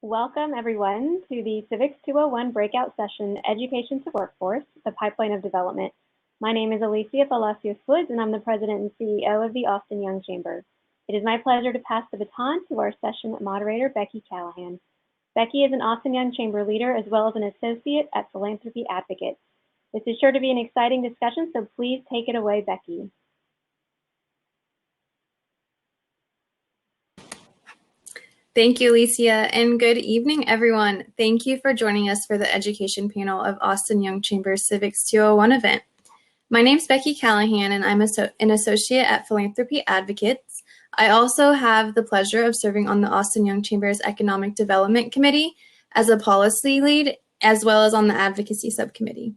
Welcome, everyone, to the Civics 201 breakout session, Education to Workforce, the Pipeline of Development. My name is Alicia Palacios Woods, and I'm the President and CEO of the Austin Young Chamber. It is my pleasure to pass the baton to our session moderator, Becky Calahan. Becky is an Austin Young Chamber leader, as well as an associate at Philanthropy Advocates. This is sure to be an exciting discussion, so please take it away, Becky. Thank you, Alicia, and good evening, everyone. Thank you for joining us for the education panel of Austin Young Chamber's Civics 201 event. My name is Becky Calahan, and I'm an associate at Philanthropy Advocates. I also have the pleasure of serving on the Austin Young Chamber's Economic Development Committee as a policy lead, as well as on the advocacy subcommittee.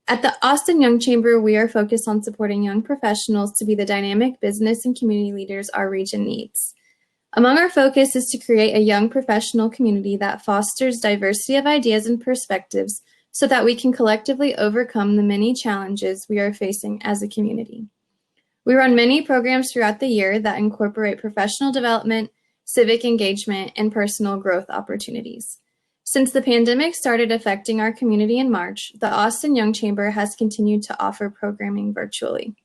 At the Austin Young Chamber, we are focused on supporting young professionals to be the dynamic business and community leaders our region needs. Among our focus is to create a young professional community that fosters diversity of ideas and perspectives so that we can collectively overcome the many challenges we are facing as a community. We run many programs throughout the year that incorporate professional development, civic engagement, and personal growth opportunities. Since the pandemic started affecting our community in March, the Austin Young Chamber has continued to offer programming virtually.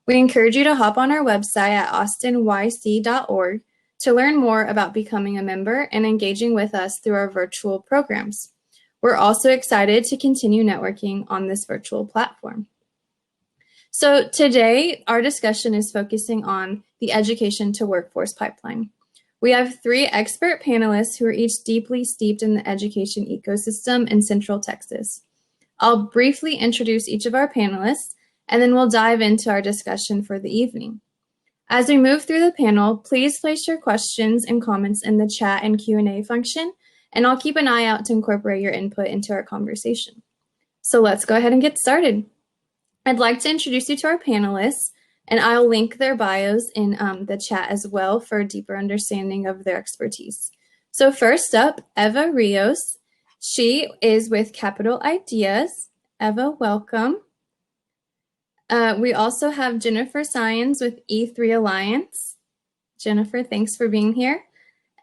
We encourage you to hop on our website at austinyc.org to learn more about becoming a member and engaging with us through our virtual programs. We're also excited to continue networking on this virtual platform. So today, our discussion is focusing on the education to workforce pipeline. We have three expert panelists who are each deeply steeped in the education ecosystem in Central Texas. I'll briefly introduce each of our panelists, and then we'll dive into our discussion for the evening. As we move through the panel, please place your questions and comments in the chat and Q&A function, and I'll keep an eye out to incorporate your input into our conversation. So let's go ahead and get started. I'd like to introduce you to our panelists, and I'll link their bios in the chat as well for a deeper understanding of their expertise. So first up, Eva Rios. She is with Capital Ideas. Eva, welcome. We also have Jennifer Saenz with E3 Alliance. Jennifer, thanks for being here.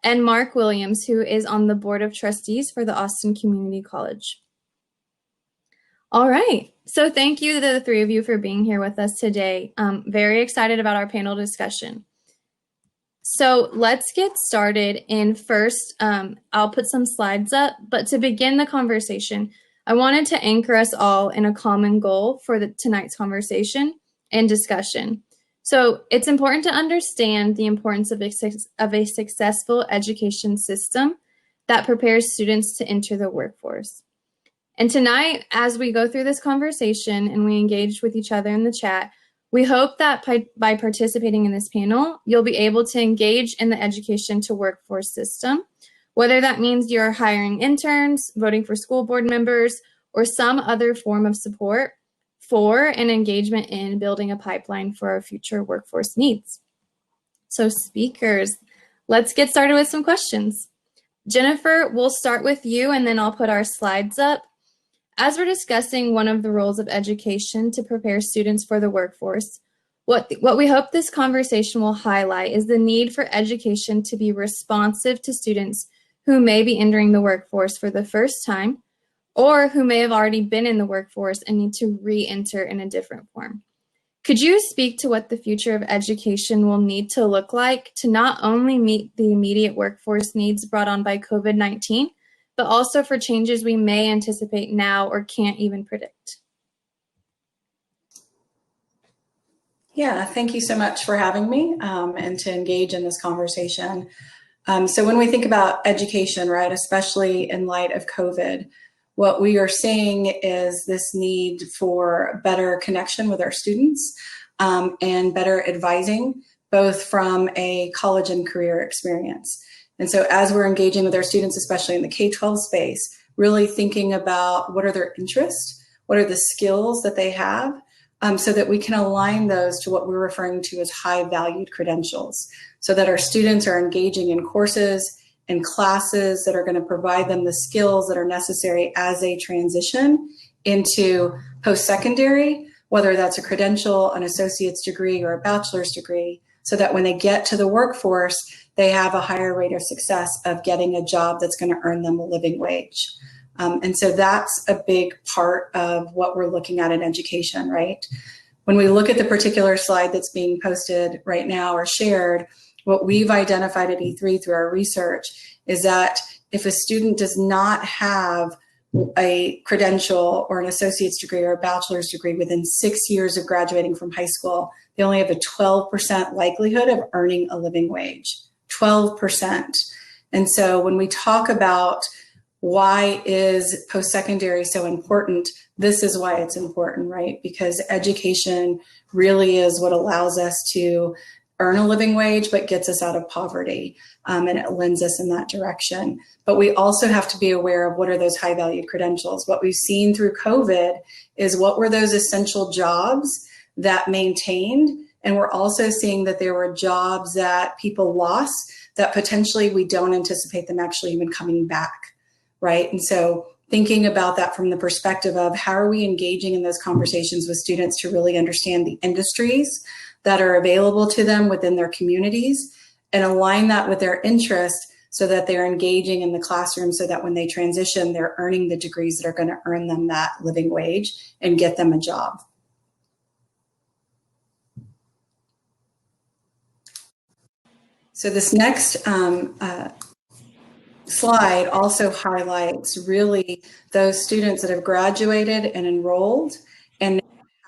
And Mark Williams, who is on the Board of Trustees for the Austin Community College. All right, so thank you to the three of you for being here with us today. Very excited about our panel discussion. So let's get started. And first, I'll put some slides up, but to begin the conversation, I wanted to anchor us all in a common goal for tonight's conversation and discussion. So it's important to understand the importance of a successful education system that prepares students to enter the workforce. And tonight, as we go through this conversation and we engage with each other in the chat, we hope that by participating in this panel, you'll be able to engage in the education to workforce system, whether that means you're hiring interns, voting for school board members, or some other form of support for an engagement in building a pipeline for our future workforce needs. So speakers, let's get started with some questions. Jennifer, we'll start with you and then I'll put our slides up. As we're discussing one of the roles of education to prepare students for the workforce, what we hope this conversation will highlight is the need for education to be responsive to students who may be entering the workforce for the first time, or who may have already been in the workforce and need to re-enter in a different form. Could you speak to what the future of education will need to look like to not only meet the immediate workforce needs brought on by COVID-19, but also for changes we may anticipate now or can't even predict? Yeah, thank you so much for having me and to engage in this conversation. So when we think about education, right, especially in light of COVID, what we are seeing is this need for better connection with our students and better advising, both from a college and career experience. And so as we're engaging with our students, especially in the K-12 space, really thinking about what are their interests, what are the skills that they have, so that we can align those to what we're referring to as high-valued credentials, so that our students are engaging in courses and classes that are going to provide them the skills that are necessary as they transition into post-secondary, whether that's a credential, an associate's degree, or a bachelor's degree, so that when they get to the workforce, they have a higher rate of success of getting a job that's going to earn them a living wage. And so that's a big part of what we're looking at in education, right? When we look at the particular slide that's being posted right now or shared, what we've identified at E3 through our research is that if a student does not have a credential or an associate's degree or a bachelor's degree within 6 years of graduating from high school, they only have a 12% likelihood of earning a living wage. 12%. And so when we talk about why is post-secondary so important, this is why it's important, right? Because education really is what allows us to earn a living wage, but gets us out of poverty, and it lends us in that direction. But we also have to be aware of what are those high valued credentials. What we've seen through COVID is what were those essential jobs that maintained, and we're also seeing that there were jobs that people lost that potentially we don't anticipate them actually even coming back, right? And so thinking about that from the perspective of how are we engaging in those conversations with students to really understand the industries that are available to them within their communities and align that with their interest so that they're engaging in the classroom so that when they transition, they're earning the degrees that are going to earn them that living wage and get them a job. So this next slide also highlights really those students that have graduated and enrolled and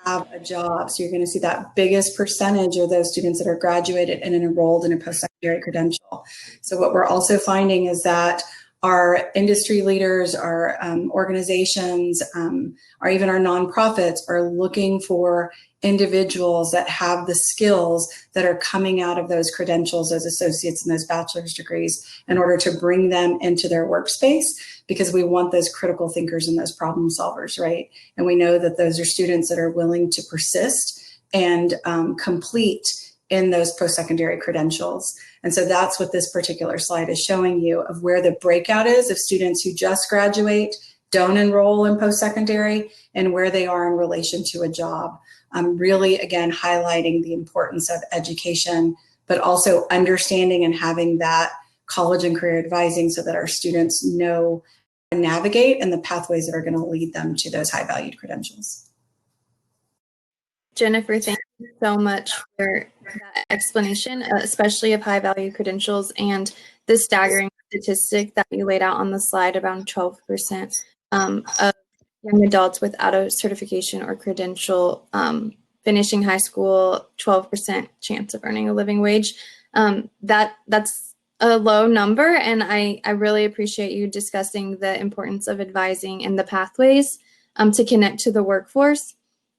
have a job. So you're going to see that biggest percentage of those students that are graduated and enrolled in a post-secondary credential. So what we're also finding is that our industry leaders, our organizations, or even our nonprofits are looking for individuals that have the skills that are coming out of those credentials, those associates and those bachelor's degrees in order to bring them into their workspace, because we want those critical thinkers and those problem solvers, right? And we know that those are students that are willing to persist and complete in those post-secondary credentials. And so that's what this particular slide is showing you of where the breakout is of students who just graduate, don't enroll in post-secondary, and where they are in relation to a job. Really, again, highlighting the importance of education, but also understanding and having that college and career advising so that our students know how to navigate and the pathways that are going to lead them to those high valued credentials. Jennifer, thank you so much for that explanation, especially of high value credentials and the staggering statistic that you laid out on the slide, around 12% of young adults without a certification or credential finishing high school, 12% chance of earning a living wage. That's a low number, and I really appreciate you discussing the importance of advising and the pathways to connect to the workforce.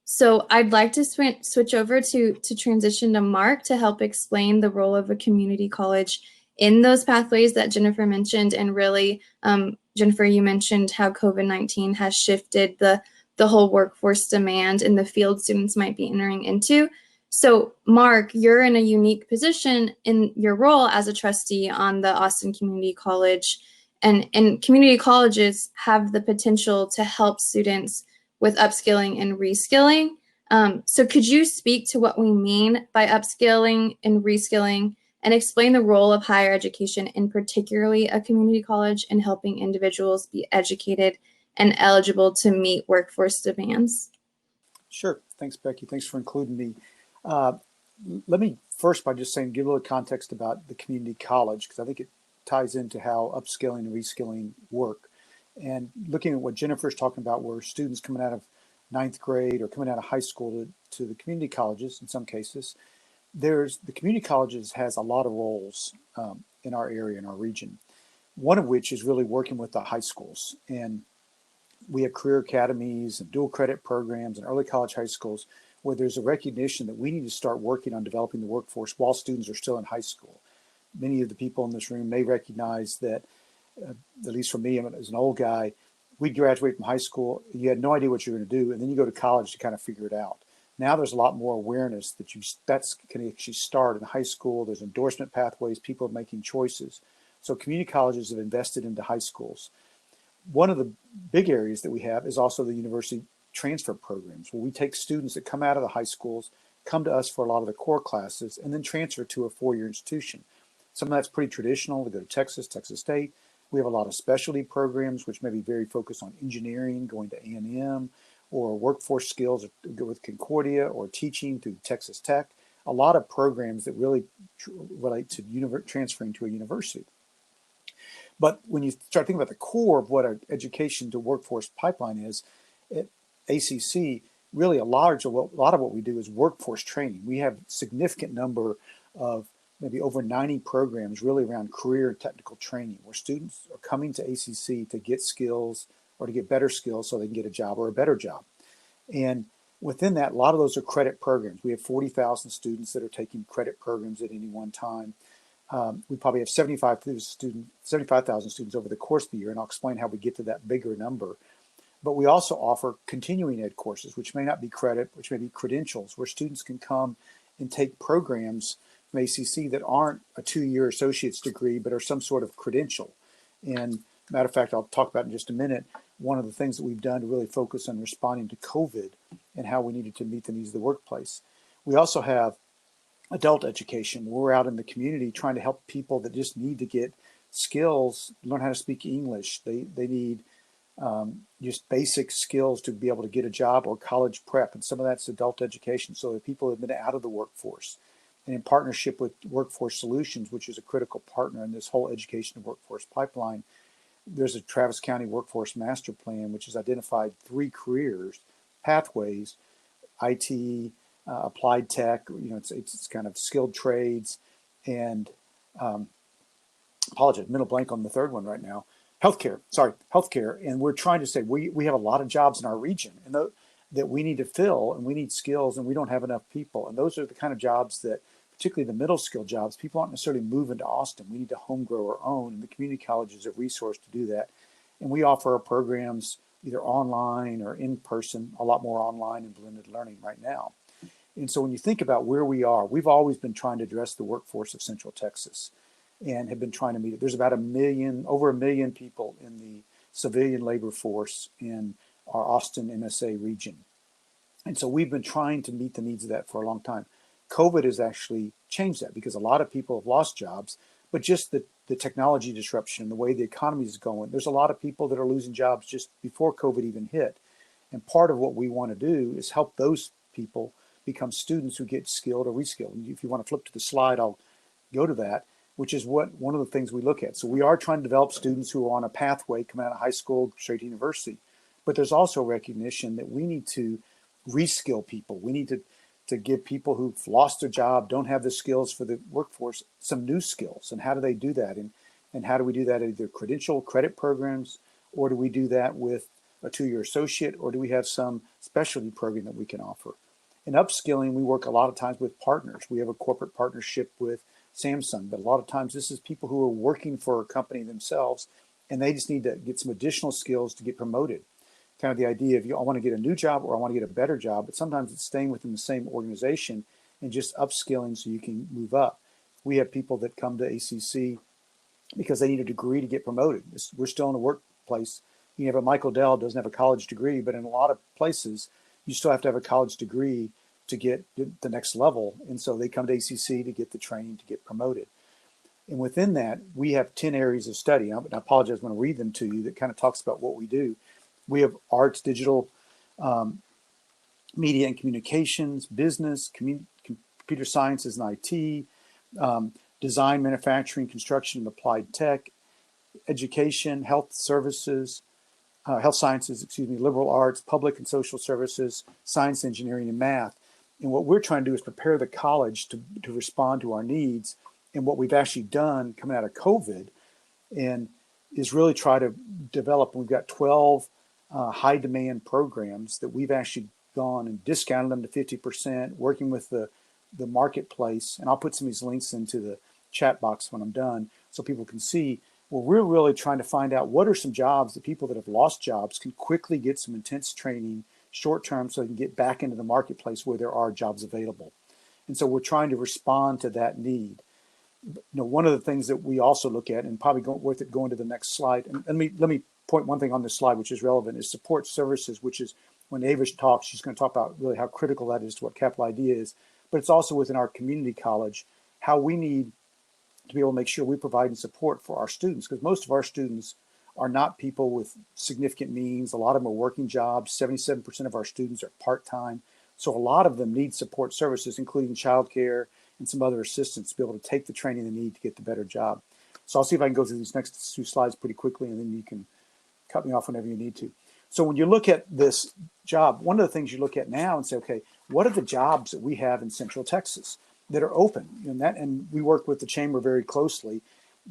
So I'd like to switch over to transition to Mark to help explain the role of a community college in those pathways that Jennifer mentioned. And really, Jennifer, you mentioned how COVID-19 has shifted the whole workforce demand in the field students might be entering into. So Mark, you're in a unique position in your role as a trustee on the Austin Community College, and community colleges have the potential to help students with upskilling and reskilling. So could you speak to what we mean by upskilling and reskilling and explain the role of higher education, and particularly a community college, in helping individuals be educated and eligible to meet workforce demands? Sure. Thanks, Becky. Thanks for including me. Let me first by just saying, give a little context about the community college, because I think it ties into how upskilling and reskilling work. And looking at what Jennifer's talking about, where students coming out of 9th grade or coming out of high school to the community colleges, in some cases, the community colleges has a lot of roles in our area, in our region, one of which is really working with the high schools. And we have career academies and dual credit programs and early college high schools where there's a recognition that we need to start working on developing the workforce while students are still in high school. Many of the people in this room may recognize that, at least for me, as an old guy, we'd graduate from high school, you had no idea what you were going to do, and then you go to college to kind of figure it out. Now there's a lot more awareness that that's can actually start in high school. There's endorsement pathways, people are making choices. So community colleges have invested into high schools. One of the big areas that we have is also the university transfer programs, where we take students that come out of the high schools, come to us for a lot of the core classes, and then transfer to a four-year institution. Some of that's pretty traditional. They go to Texas, Texas State. We have a lot of specialty programs, which may be very focused on engineering, going to A&M, or workforce skills, go with Concordia, or teaching through Texas Tech. A lot of programs that really relate to transferring to a university. But when you start thinking about the core of what our education to workforce pipeline is, at ACC, really a lot of what we do is workforce training. We have a significant number of maybe over 90 programs really around career and technical training, where students are coming to ACC to get skills or to get better skills so they can get a job or a better job. And within that, a lot of those are credit programs. We have 40,000 students that are taking credit programs at any one time. We probably have 75,000 students over the course of the year, and I'll explain how we get to that bigger number. But we also offer continuing ed courses, which may not be credit, which may be credentials, where students can come and take programs from ACC that aren't a 2-year associate's degree, but are some sort of credential. And matter of fact, I'll talk about in just a minute, one of the things that we've done to really focus on responding to COVID and how we needed to meet the needs of the workplace. We also have adult education. We're out in the community trying to help people that just need to get skills, learn how to speak English. They need just basic skills to be able to get a job or college prep. And some of that's adult education. So the people have been out of the workforce. And in partnership with Workforce Solutions, which is a critical partner in this whole education and workforce pipeline, there's a Travis County Workforce Master Plan, which has identified 3 careers, pathways, IT, applied tech, it's kind of skilled trades, and apologize, mental blank on the third one right now. Healthcare. And we're trying to say we have a lot of jobs in our region and that we need to fill, and we need skills, and we don't have enough people. And those are the kind of jobs that, particularly the middle skill jobs, people aren't necessarily moving to Austin. We need to home grow our own, and the community college is a resource to do that. And we offer our programs either online or in person, a lot more online and blended learning right now. And so when you think about where we are, we've always been trying to address the workforce of Central Texas and have been trying to meet it. There's about over 1 million people in the civilian labor force in our Austin MSA region. And so we've been trying to meet the needs of that for a long time. COVID has actually changed that because a lot of people have lost jobs, but just the technology disruption, the way the economy is going, there's a lot of people that are losing jobs just before COVID even hit. And part of what we want to do is help those people become students who get skilled or reskilled. And if you want to flip to the slide, I'll go to that, which is one of the things we look at. So we are trying to develop students who are on a pathway coming out of high school, straight to university. But there's also recognition that we need to reskill people. We need to give people who've lost their job, don't have the skills for the workforce, some new skills. And how do they do that? And how do we do that? Either credential credit programs, or do we do that with a 2-year associate, or do we have some specialty program that we can offer? In upskilling, we work a lot of times with partners. We have a corporate partnership with Samsung, but a lot of times this is people who are working for a company themselves, and they just need to get some additional skills to get promoted. Kind of the idea of I want to get a new job or I want to get a better job, but sometimes it's staying within the same organization and just upskilling so you can move up. We have people that come to ACC because they need a degree to get promoted. We're still in the workplace. You have a Michael Dell doesn't have a college degree, but in a lot of places, you still have to have a college degree to get the next level. And so they come to ACC to get the training to get promoted. And within that, we have 10 areas of study. I apologize, I'm going to read them to you that kind of talks about what we do. We have arts, digital, media and communications, business, computer sciences and IT, design, manufacturing, construction, and applied tech, education, health sciences, liberal arts, public and social services, science, engineering, and math. And what we're trying to do is prepare the college to respond to our needs. And what we've actually done coming out of COVID and is really try to develop, we've got 12 high demand programs that we've actually gone and discounted them to 50%, working with the marketplace. And I'll put some of these links into the chat box when I'm done so people can see. Well, we're really trying to find out what are some jobs that people that have lost jobs can quickly get some intense training short term so they can get back into the marketplace where there are jobs available. And so we're trying to respond to that need. One of the things that we also look at, and probably worth it going to the next slide, and let me point one thing on this slide which is relevant, is support services, which is when Ava talks, she's going to talk about really how critical that is to what Capital ID is. but it's also within our community college, how we need to be able to make sure we provide support for our students, because most of our students are not people with significant means. A lot of them are working jobs. 77% of our students are part-time. So a lot of them need support services, including childcare and some other assistance to be able to take the training they need to get the better job. So I'll see if I can go through these next 2 slides pretty quickly, and then you can cut me off whenever you need to. So when you look at this job, one of the things you look at now and say, okay, what are the jobs that we have in Central Texas that are open? And we work with the chamber very closely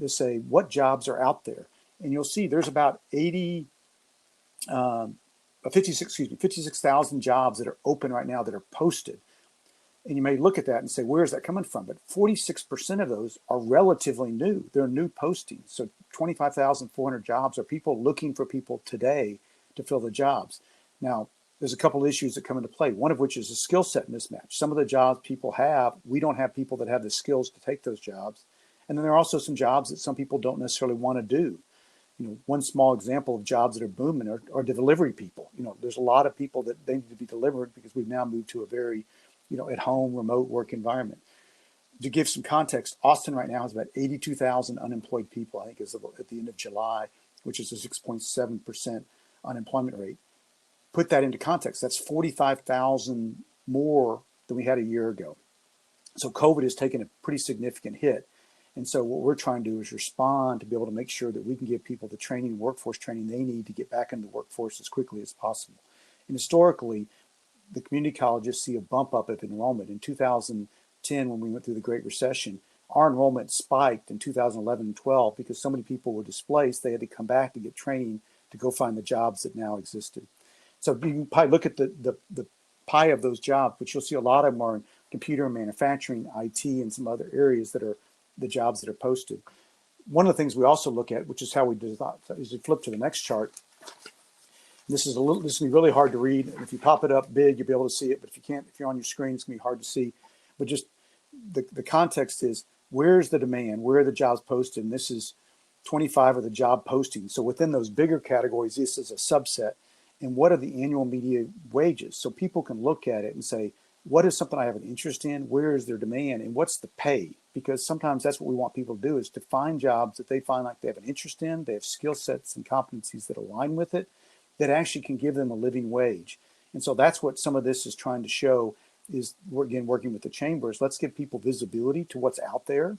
to say what jobs are out there. And you'll see there's about 56,000 jobs that are open right now that are posted. And you may look at that and say, where is that coming from? But 46% of those are relatively new. They're new postings. So 25,400 jobs are people looking for people today to fill the jobs. Now, there's a couple issues that come into play, one of which is a skill set mismatch. Some of the jobs people have, we don't have people that have the skills to take those jobs. And then there are also some jobs that some people don't necessarily want to do. One small example of jobs that are booming are delivery people. There's a lot of people that they need to be delivered because we've now moved to a very, at home remote work environment. To give some context, Austin right now has about 82,000 unemployed people, I think is at the end of July, which is a 6.7% unemployment rate. Put that into context, that's 45,000 more than we had a year ago. So COVID has taken a pretty significant hit. And so what we're trying to do is respond to be able to make sure that we can give people the training, workforce training they need to get back into the workforce as quickly as possible. And historically, the community colleges see a bump up of enrollment. In 2010, when we went through the Great Recession, our enrollment spiked in 2011 and 12 because so many people were displaced, they had to come back to get training to go find the jobs that now existed. So you can probably look at the pie of those jobs, but you'll see a lot of them are in computer and manufacturing, IT, and some other areas that are the jobs that are posted. One of the things we also look at, which is how we do that, is you flip to the next chart. This is going to be really hard to read. And if you pop it up big, you'll be able to see it. But if you can't, if you're on your screen, it's going to be hard to see. But just the context is, where's the demand? Where are the jobs posted? And this is 25 of the job postings. So within those bigger categories, this is a subset. And what are the annual median wages? So people can look at it and say, what is something I have an interest in? Where is their demand? And what's the pay? Because sometimes that's what we want people to do, is to find jobs that they find like they have an interest in, they have skill sets and competencies that align with it, that actually can give them a living wage. And so that's what some of this is trying to show, is we're again working with the chambers. Let's give people visibility to what's out there,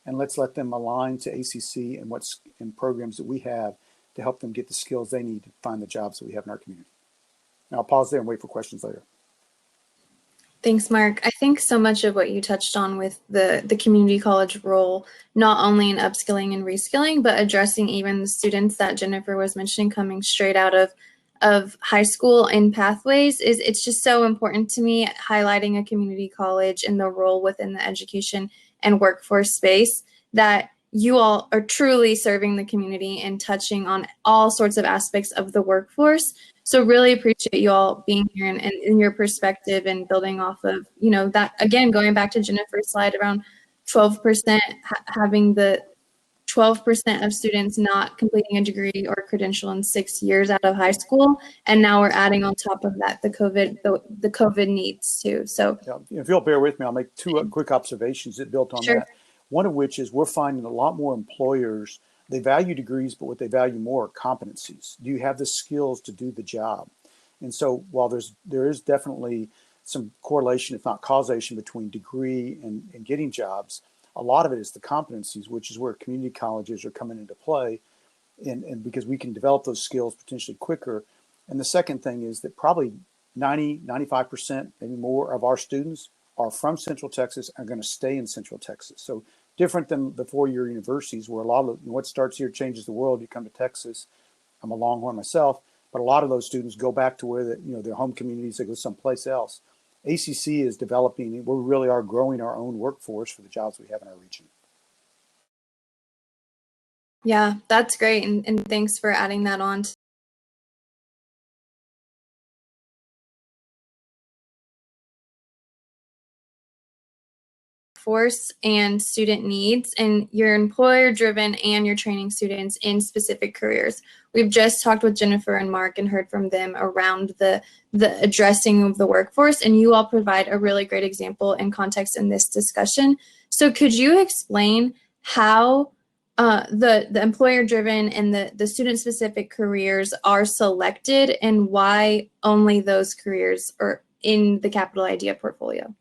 and let's let them align to ACC and what's in programs that we have to help them get the skills they need to find the jobs that we have in our community. Now I'll pause there and wait for questions later. Thanks, Mark. I think so much of what you touched on with the community college role, not only in upskilling and reskilling, but addressing even the students that Jennifer was mentioning coming straight out of high school in pathways, it's just so important to me, highlighting a community college and the role within the education and workforce space, that you all are truly serving the community and touching on all sorts of aspects of the workforce. So really appreciate you all being here and in your perspective and building off of, that, again, going back to Jennifer's slide around 12%, having the 12% of students not completing a degree or credential in 6 years out of high school. And now we're adding on top of that the COVID needs too. So yeah, if you'll bear with me, I'll make two quick observations that built on that. One of which is we're finding a lot more employers, they value degrees, but what they value more are competencies. Do you have the skills to do the job? And so while there is definitely some correlation, if not causation, between degree and getting jobs, a lot of it is the competencies, which is where community colleges are coming into play, and because we can develop those skills potentially quicker. And the second thing is that probably 95%, maybe more of our students are from Central Texas, are going to stay in Central Texas. So different than the four-year universities, where a lot of what starts here changes the world. You come to Texas. I'm a Longhorn myself, but a lot of those students go back to where their home communities. They go someplace else. ACC is developing. We really are growing our own workforce for the jobs we have in our region. Yeah, that's great, and thanks for adding that on. workforce and student needs, and you're employer-driven and you're training students in specific careers. We've just talked with Jennifer and Mark and heard from them around the addressing of the workforce, and you all provide a really great example and context in this discussion. So could you explain how the employer-driven and the student-specific careers are selected and why only those careers are in the Capital Idea portfolio?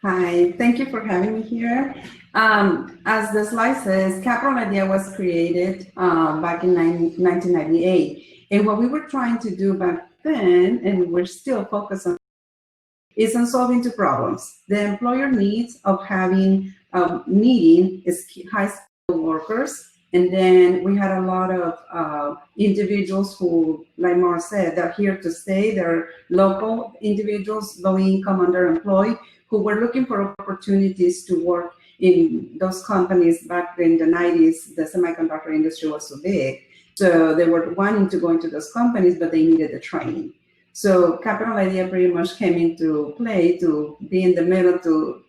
Hi, thank you for having me here. As the slide says, Capital Idea was created back in 1998. And what we were trying to do back then, and we're still focused on, is on solving two problems. The employer needs of having needing high skilled workers. And then we had a lot of individuals who, like Mark said, they're here to stay. They're local individuals, low income, underemployed, who were looking for opportunities to work in those companies. Back in the 90s, the semiconductor industry was so big. So they were wanting to go into those companies, but they needed the training. So Capital Idea pretty much came into play to be in the middle to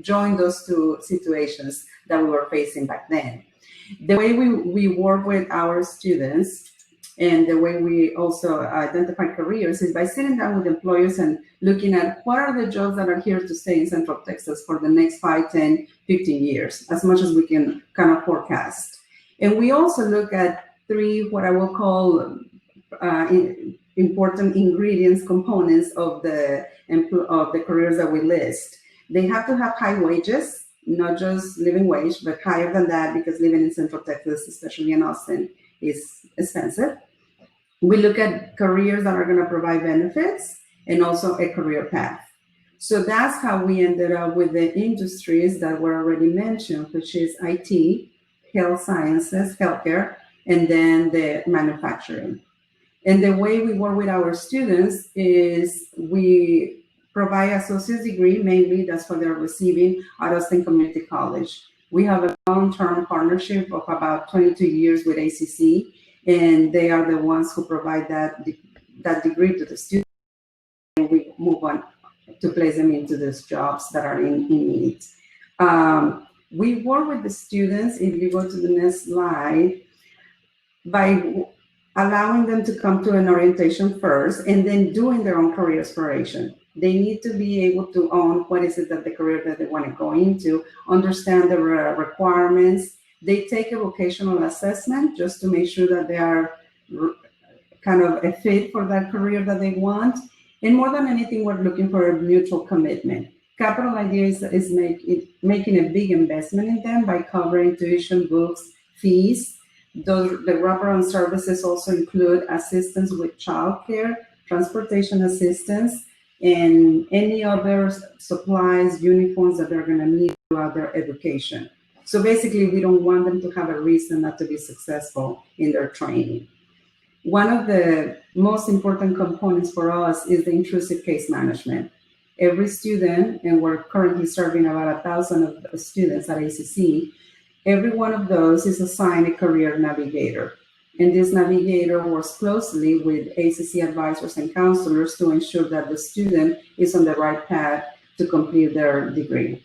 join those two situations that we were facing back then. The way we work with our students and the way we also identify careers is by sitting down with employers and looking at what are the jobs that are here to stay in Central Texas for the next 5, 10, 15 years, as much as we can kind of forecast. And we also look at 3, what I will call important ingredients, components of the careers that we list. They have to have high wages, not just living wage, but higher than that, because living in Central Texas, especially in Austin, is expensive. We look at careers that are going to provide benefits and also a career path. So that's how we ended up with the industries that were already mentioned, which is IT, health sciences, healthcare, and then the manufacturing. And the way we work with our students is we provide associate's degree, mainly that's what they're receiving at Austin Community College. We have a long-term partnership of about 22 years with ACC, and they are the ones who provide that degree to the students, and we move on to place them into those jobs that are in need. We work with the students, if you go to the next slide, by allowing them to come to an orientation first and then doing their own career exploration. They need to be able to own what is it that the career that they want to go into, understand the requirements. They take a vocational assessment just to make sure that they are kind of a fit for that career that they want. And more than anything, we're looking for a mutual commitment. Capital Idea is making a big investment in them by covering tuition, books, fees. The wraparound services also include assistance with childcare, transportation assistance, and any other supplies, uniforms that they're going to need throughout their education. So basically, we don't want them to have a reason not to be successful in their training. One of the most important components for us is the intrusive case management. Every student, and we're currently serving about 1,000 of students at ACC, every one of those is assigned a career navigator. And this navigator works closely with ACC advisors and counselors to ensure that the student is on the right path to complete their degree.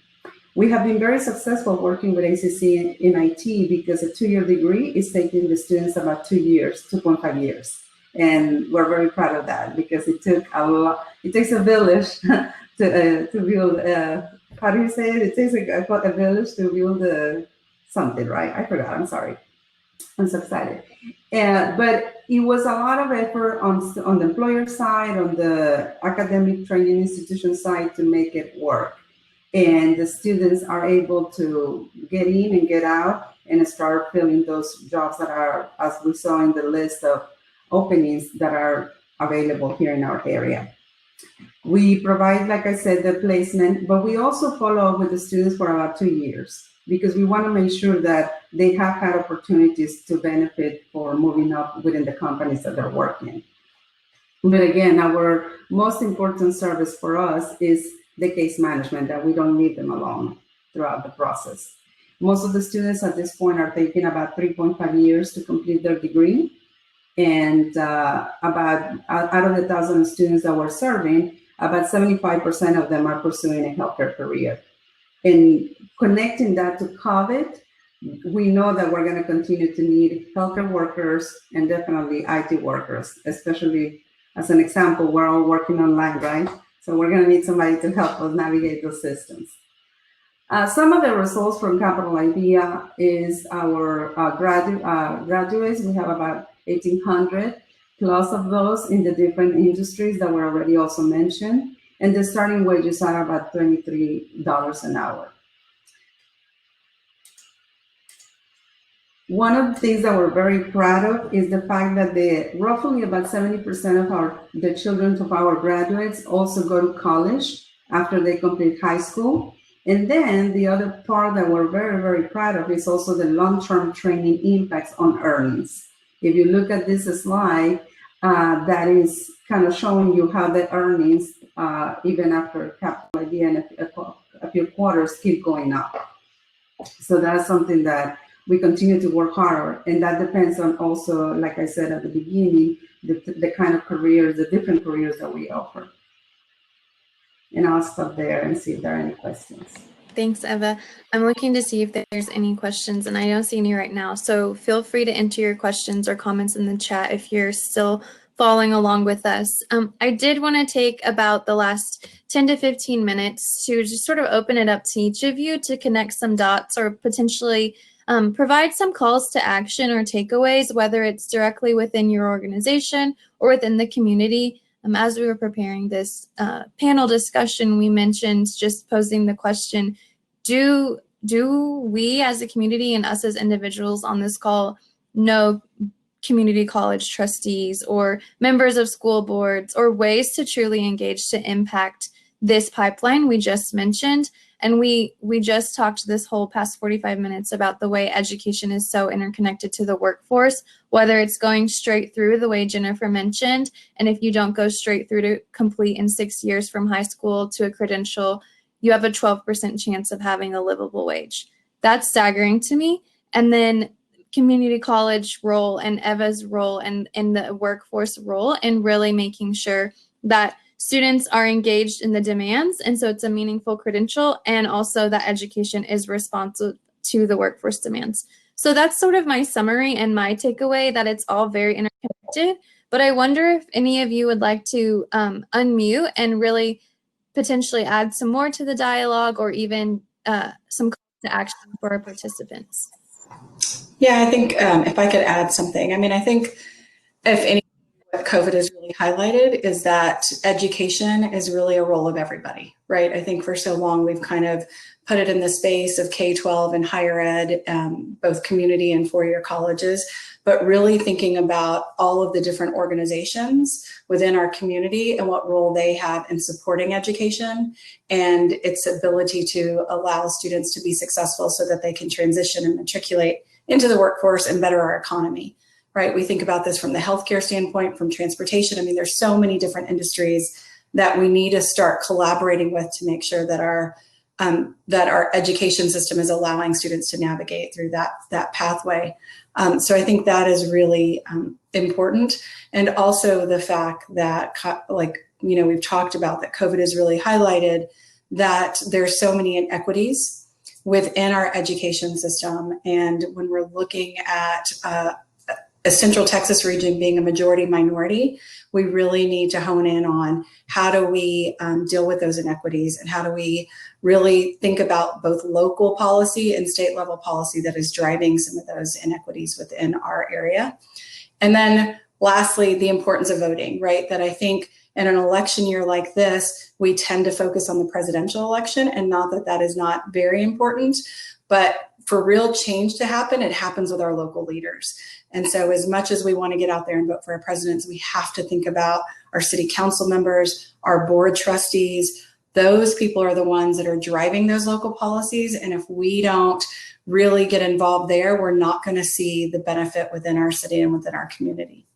We have been very successful working with ACC in IT because a 2-year degree is taking the students about 2 years, 2.5 years. And we're very proud of that because it took a lot, it takes a village to build, how do you say it? It takes a village to build something, right? I forgot, I'm sorry. I'm so excited. But it was a lot of effort on the employer side, on the academic training institution side to make it work. And the students are able to get in and get out and start filling those jobs that are, as we saw in the list of openings that are available here in our area. We provide, like I said, the placement, but we also follow up with the students for about 2 years because we want to make sure that they have had opportunities to benefit for moving up within the companies that they're working. But again, our most important service for us is the case management, that we don't leave them alone throughout the process. Most of the students at this point are taking about 3.5 years to complete their degree. And about out of the 1,000 students that we're serving, about 75% of them are pursuing a healthcare career. And connecting that to COVID, we know that we're going to continue to need healthcare workers and definitely IT workers, especially as an example, we're all working online, right? So we're going to need somebody to help us navigate those systems. Some of the results from Capital Idea is our graduates. We have about 1,800 plus of those in the different industries that were already also mentioned. And the starting wages are about $23 an hour. One of the things that we're very proud of is the fact that roughly about 70% of the children of our graduates also go to college after they complete high school. And then the other part that we're very, very proud of is also the long-term training impacts on earnings. If you look at this slide, that is kind of showing you how the earnings, even after Capital Idea and a few quarters, keep going up. So that's something that we continue to work harder, and that depends on also, like I said at the beginning, the kind of careers, the different careers that we offer. And I'll stop there and see if there are any questions. Thanks, Eva. I'm looking to see if there's any questions, and I don't see any right now. So feel free to enter your questions or comments in the chat if you're still following along with us. I did want to take about the last 10 to 15 minutes to just sort of open it up to each of you to connect some dots or potentially provide some calls to action or takeaways, whether it's directly within your organization or within the community. As we were preparing this panel discussion, we mentioned just posing the question, do we as a community and us as individuals on this call know community college trustees or members of school boards or ways to truly engage to impact this pipeline we just mentioned? And we just talked this whole past 45 minutes about the way education is so interconnected to the workforce, whether it's going straight through the way Jennifer mentioned. And if you don't go straight through to complete in 6 years from high school to a credential, you have a 12% chance of having a livable wage. That's staggering to me. And then community college role and Eva's role and the workforce role and really making sure that students are engaged in the demands, and so it's a meaningful credential, and also that education is responsive to the workforce demands. So that's sort of my summary and my takeaway, that it's all very interconnected. But I wonder if any of you would like to unmute and really potentially add some more to the dialogue or even some calls to action for our participants. Yeah, I think if I could add something, I mean, I think if any what COVID has really highlighted is that education is really a role of everybody, right? I think for so long we've kind of put it in the space of K-12 and higher ed, both community and four-year colleges, but really thinking about all of the different organizations within our community and what role they have in supporting education and its ability to allow students to be successful so that they can transition and matriculate into the workforce and better our economy. Right, we think about this from the healthcare standpoint, from transportation. I mean, there's so many different industries that we need to start collaborating with to make sure that our education system is allowing students to navigate through that pathway. So I think that is really important, and also the fact that, like we've talked about, that COVID has really highlighted that there's so many inequities within our education system, and when we're looking at a Central Texas region being a majority minority, we really need to hone in on how do we deal with those inequities, and how do we really think about both local policy and state level policy that is driving some of those inequities within our area. And then lastly, the importance of voting, right? That I think in an election year like this, we tend to focus on the presidential election, and not that that is not very important, but for real change to happen, it happens with our local leaders. And so as much as we want to get out there and vote for our presidents, we have to think about our city council members, our board trustees. Those people are the ones that are driving those local policies. And if we don't really get involved there, we're not going to see the benefit within our city and within our community.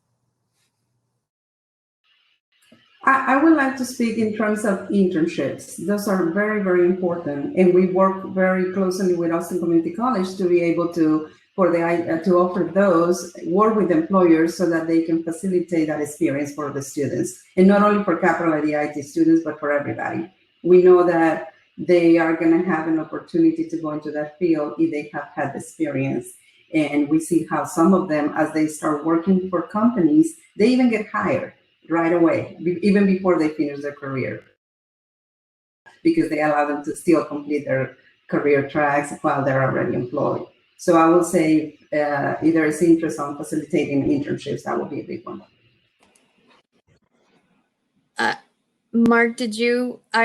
I would like to speak in terms of internships. Those are very, very important. And we work very closely with Austin Community College to be able to for to offer those, work with employers so that they can facilitate that experience for the students, and not only for capital IT students, but for everybody. We know that they are going to have an opportunity to go into that field if they have had experience. And we see how some of them, as they start working for companies, they even get hired right away, even before they finish their career, because they allow them to still complete their career tracks while they're already employed. So I will say, if there is interest on facilitating internships, that would be a big one. Mark,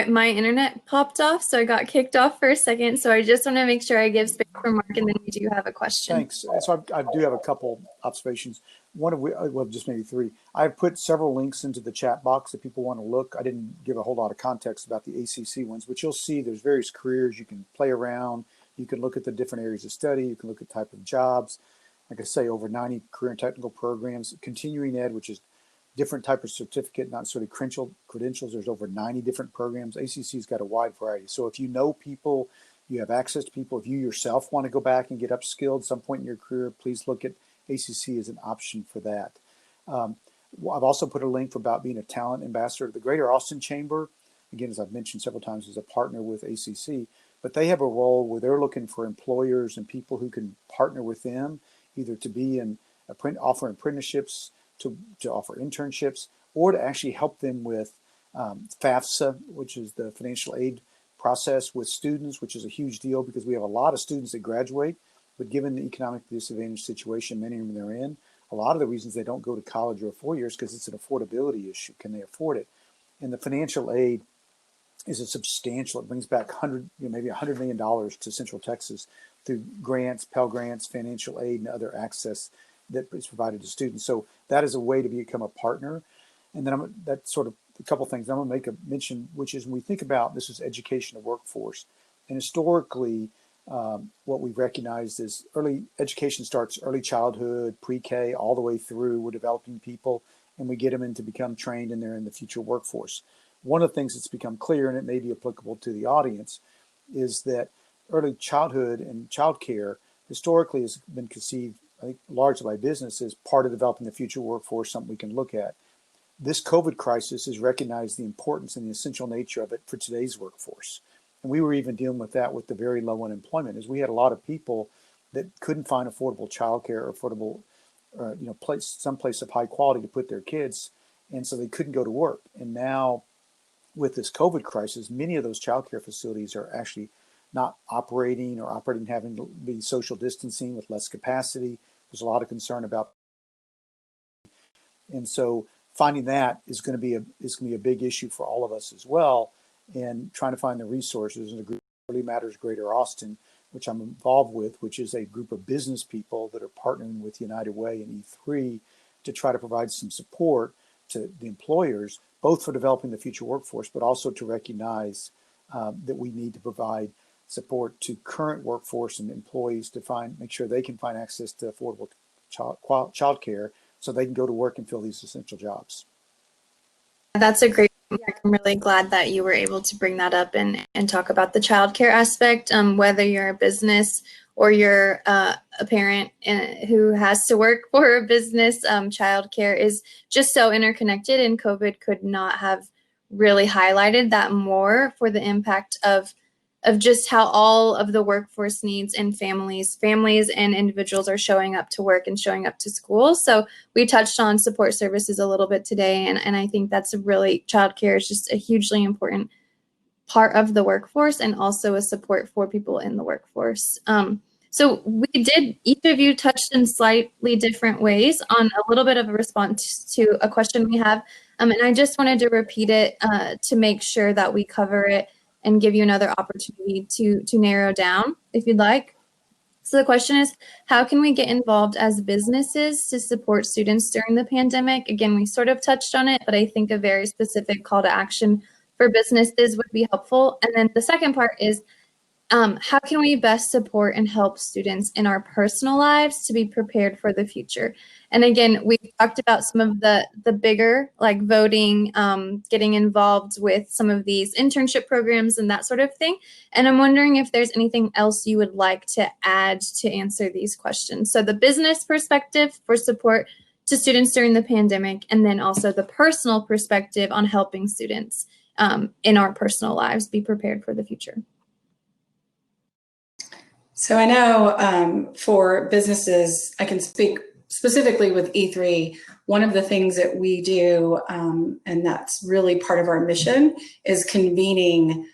my internet popped off, so I got kicked off for a second. So I just want to make sure I give space for Mark, and then we do have a question. Thanks. So I do have a couple observations. One of which, well, just maybe three. I've put several links into the chat box if people want to look. I didn't give a whole lot of context about the ACC ones, but you'll see there's various careers you can play around. You can look at the different areas of study. You can look at type of jobs. Like I say, over 90 career and technical programs. Continuing ed, which is different type of certificate, not necessarily credentials. There's over 90 different programs. ACC's got a wide variety. So if you know people, you have access to people, if you yourself want to go back and get upskilled at some point in your career, please look at ACC as an option for that. I've also put a link about being a talent ambassador to the Greater Austin Chamber. Again, as I've mentioned several times, as a partner with ACC, but they have a role where they're looking for employers and people who can partner with them, either to be offer apprenticeships, to offer internships, or to actually help them with FAFSA, which is the financial aid process with students, which is a huge deal because we have a lot of students that graduate, but given the economic disadvantaged situation many of them are in, a lot of the reasons they don't go to college or 4 years because it's an affordability issue. Can they afford it? And the financial aid is a substantial, it brings back maybe $100 million to Central Texas through grants, Pell Grants, financial aid, and other access that is provided to students. So that is a way to become a partner. And then that's sort of a couple things I'm going to make a mention, which is when we think about this is education of workforce. And historically, what we've recognized is early education starts early childhood, pre-K, all the way through. We're developing people and we get them in to become trained and they're in the future workforce. One of the things that's become clear, and it may be applicable to the audience, is that early childhood and childcare historically has been conceived, I think, largely by business as part of developing the future workforce, something we can look at. This COVID crisis has recognized the importance and the essential nature of it for today's workforce. And we were even dealing with that with the very low unemployment, as we had a lot of people that couldn't find affordable childcare or affordable, some place of high quality to put their kids, and so they couldn't go to work. And now, with this COVID crisis, many of those childcare facilities are actually not operating or having to be social distancing with less capacity. There's a lot of concern about, and so finding that is going to be a big issue for all of us as well. And trying to find the resources, and the group Really Matters Greater Austin, which I'm involved with, which is a group of business people that are partnering with United Way and E3 to try to provide some support to the employers, both for developing the future workforce, but also to recognize that we need to provide support to current workforce and employees to make sure they can find access to affordable child care so they can go to work and fill these essential jobs. That's a great point. I'm really glad that you were able to bring that up and talk about the childcare aspect. Whether you're a business or you're a parent who has to work for a business, childcare is just so interconnected, and COVID could not have really highlighted that more for the impact of just how all of the workforce needs and families and individuals are showing up to work and showing up to school. So we touched on support services a little bit today, and I think that's childcare is just a hugely important part of the workforce and also a support for people in the workforce. So each of you touched in slightly different ways on a little bit of a response to a question we have. And I just wanted to repeat it to make sure that we cover it and give you another opportunity to narrow down if you'd like. So the question is, how can we get involved as businesses to support students during the pandemic? Again, we sort of touched on it, but I think a very specific call to action for businesses would be helpful. And then the second part is, How can we best support and help students in our personal lives to be prepared for the future? And again, we talked about some of the bigger, like voting, getting involved with some of these internship programs and that sort of thing. And I'm wondering if there's anything else you would like to add to answer these questions. So the business perspective for support to students during the pandemic, and then also the personal perspective on helping students in our personal lives be prepared for the future. So I know for businesses, I can speak specifically with E3. One of the things that we do, and that's really part of our mission, is convening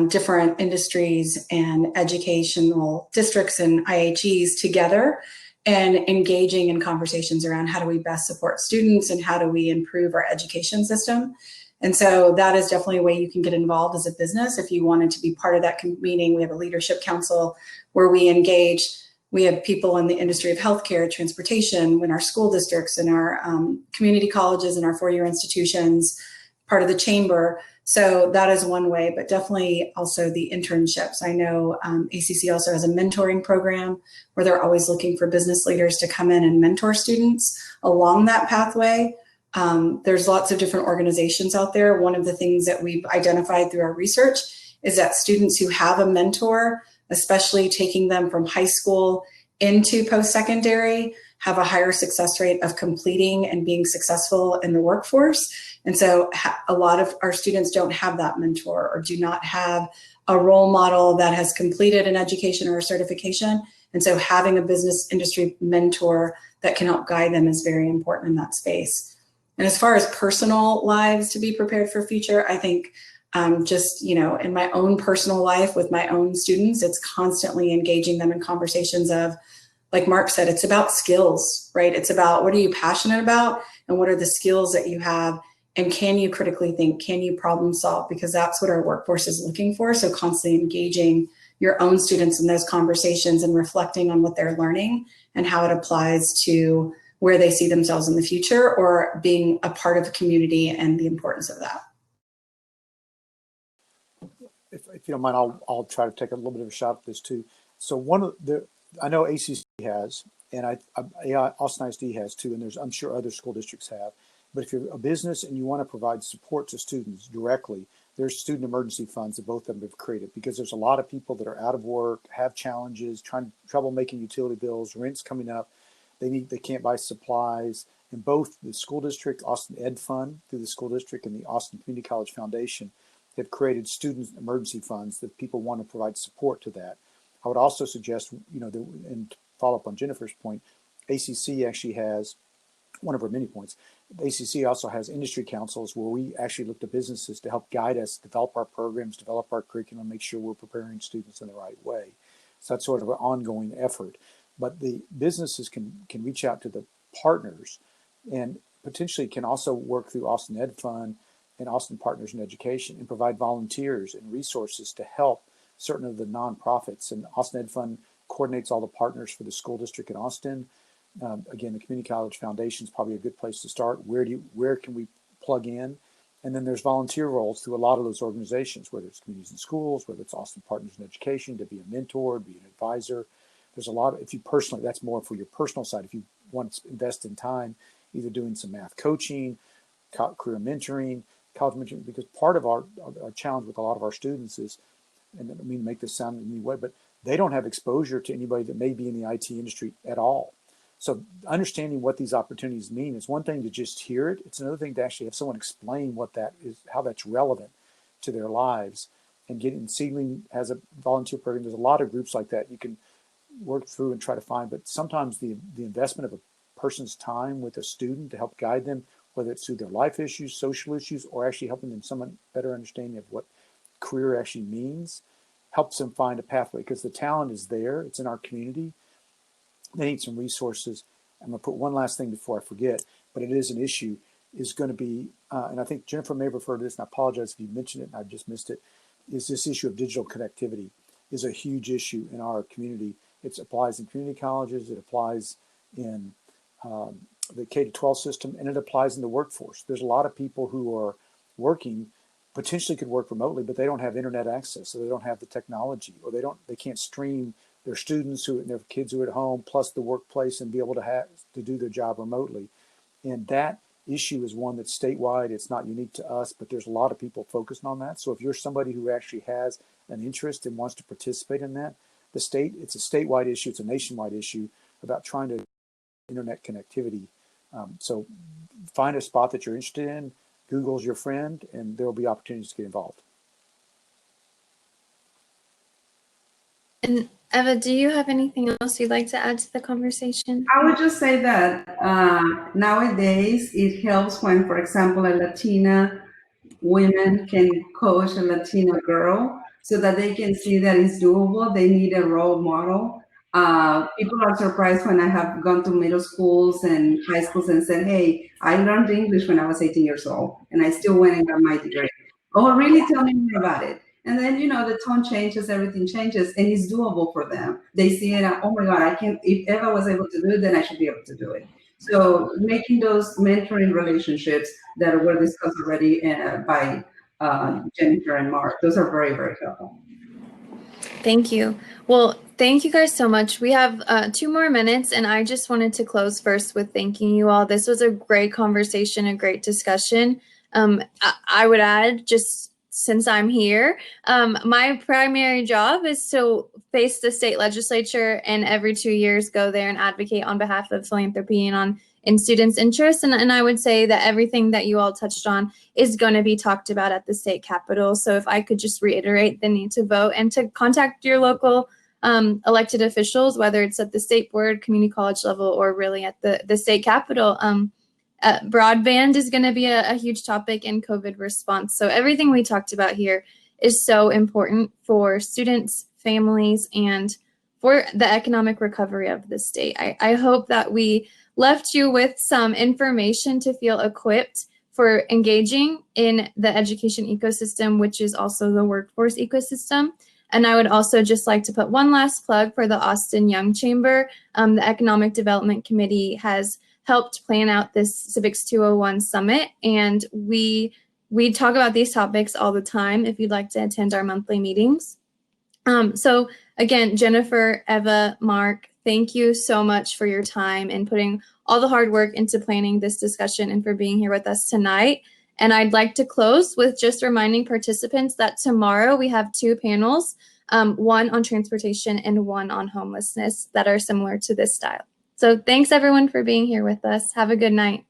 different industries and educational districts and IHEs together and engaging in conversations around how do we best support students and how do we improve our education system. And so that is definitely a way you can get involved as a business. If you wanted to be part of that convening, we have a leadership council where we engage. We have people in the industry of healthcare, transportation, in our school districts, in our community colleges, and our four-year institutions, part of the chamber. So that is one way, but definitely also the internships. I know ACC also has a mentoring program where they're always looking for business leaders to come in and mentor students along that pathway. There's lots of different organizations out there. One of the things that we've identified through our research is that students who have a mentor, especially taking them from high school into post-secondary, have a higher success rate of completing and being successful in the workforce. And so a lot of our students don't have that mentor or do not have a role model that has completed an education or a certification. And so having a business industry mentor that can help guide them is very important in that space. And as far as personal lives to be prepared for future, I think just, in my own personal life with my own students, it's constantly engaging them in conversations of, like Mark said, it's about skills, right? It's about what are you passionate about and what are the skills that you have, and can you critically think, can you problem solve? Because that's what our workforce is looking for. So constantly engaging your own students in those conversations and reflecting on what they're learning and how it applies to where they see themselves in the future or being a part of the community and the importance of that. If you don't mind, I'll try to take a little bit of a shot at this too. So I know ACC has, and Austin ISD has too, and I'm sure other school districts have. But if you're a business and you want to provide support to students directly, there's student emergency funds that both of them have created, because there's a lot of people that are out of work, have challenges, trouble making utility bills, rent's coming up. They can't buy supplies. And both the school district, Austin Ed Fund through the school district, and the Austin Community College Foundation have created student emergency funds that people want to provide support to that. I would also suggest, and follow up on Jennifer's point, ACC actually has, one of our many points, ACC also has industry councils where we actually look to businesses to help guide us, develop our programs, develop our curriculum, make sure we're preparing students in the right way. So that's sort of an ongoing effort. But the businesses can reach out to the partners and potentially can also work through Austin Ed Fund and Austin Partners in Education and provide volunteers and resources to help certain of the nonprofits. And Austin Ed Fund coordinates all the partners for the school district in Austin. Again, the Community College Foundation is probably a good place to start. Where can we plug in? And then there's volunteer roles through a lot of those organizations, whether it's communities and schools, whether it's Austin Partners in Education, to be a mentor, be an advisor. There's a lot if you personally, that's more for your personal side. If you want to invest in time, either doing some math coaching, career mentoring, college mentoring, because part of our challenge with a lot of our students is, and I don't mean to make this sound in any way, but they don't have exposure to anybody that may be in the IT industry at all. So understanding what these opportunities mean is one thing to just hear it. It's another thing to actually have someone explain what that is, how that's relevant to their lives. And Seedling has a volunteer program. There's a lot of groups like that you can work through and try to find, but sometimes the investment of a person's time with a student to help guide them, whether it's through their life issues, social issues, or actually helping them some better understanding of what career actually means, helps them find a pathway, because the talent is there. It's in our community. They need some resources. I'm going to put one last thing before I forget, but it is an issue, is going to be, and I think Jennifer may refer to this, and I apologize if you mentioned it and I just missed it, is this issue of digital connectivity is a huge issue in our community. It applies in community colleges, it applies in the K-12 system, and it applies in the workforce. There's a lot of people who are working potentially could work remotely, but they don't have internet access, so they don't have the technology, or they can't stream their students and their kids who are at home, plus the workplace, and be able to do their job remotely. And that issue is one that's statewide. It's not unique to us, but there's a lot of people focused on that. So if you're somebody who actually has an interest and wants to participate in that, it's a statewide issue, it's a nationwide issue about trying to internet connectivity. So find a spot that you're interested in, Google's your friend, and there will be opportunities to get involved. And Eva, do you have anything else you'd like to add to the conversation? I would just say that nowadays it helps when, for example, a Latina woman can coach a Latina girl so that they can see that it's doable. They need a role model. People are surprised when I have gone to middle schools and high schools and said, hey, I learned English when I was 18 years old and I still went and got my degree. Oh, really? Tell me more about it. And then, the tone changes, everything changes, and it's doable for them. They see it, oh my God, if Eva was able to do it, then I should be able to do it. So making those mentoring relationships that were discussed already by Jennifer and Mark, those are very, very helpful. Thank you. Well, thank you guys so much. We have 2 more minutes, and I just wanted to close first with thanking you all. This was a great conversation, a great discussion. I would add, just since I'm here, my primary job is to face the state legislature and every 2 years go there and advocate on behalf of philanthropy and in students' interests. And I would say that everything that you all touched on is going to be talked about at the state capitol. So if I could just reiterate the need to vote and to contact your local elected officials, whether it's at the state board, community college level, or really at the state capitol. Broadband is going to be a huge topic in COVID response. So everything we talked about here is so important for students, families, and for the economic recovery of the state. I hope that we left you with some information to feel equipped for engaging in the education ecosystem, which is also the workforce ecosystem. And I would also just like to put one last plug for the Austin Young Chamber. The Economic Development Committee has helped plan out this Civics 201 Summit, and we talk about these topics all the time if you'd like to attend our monthly meetings. So again, Jennifer, Eva, Mark, thank you so much for your time and putting all the hard work into planning this discussion and for being here with us tonight. And I'd like to close with just reminding participants that tomorrow we have 2 panels, one on transportation and one on homelessness that are similar to this style. So thanks everyone for being here with us. Have a good night.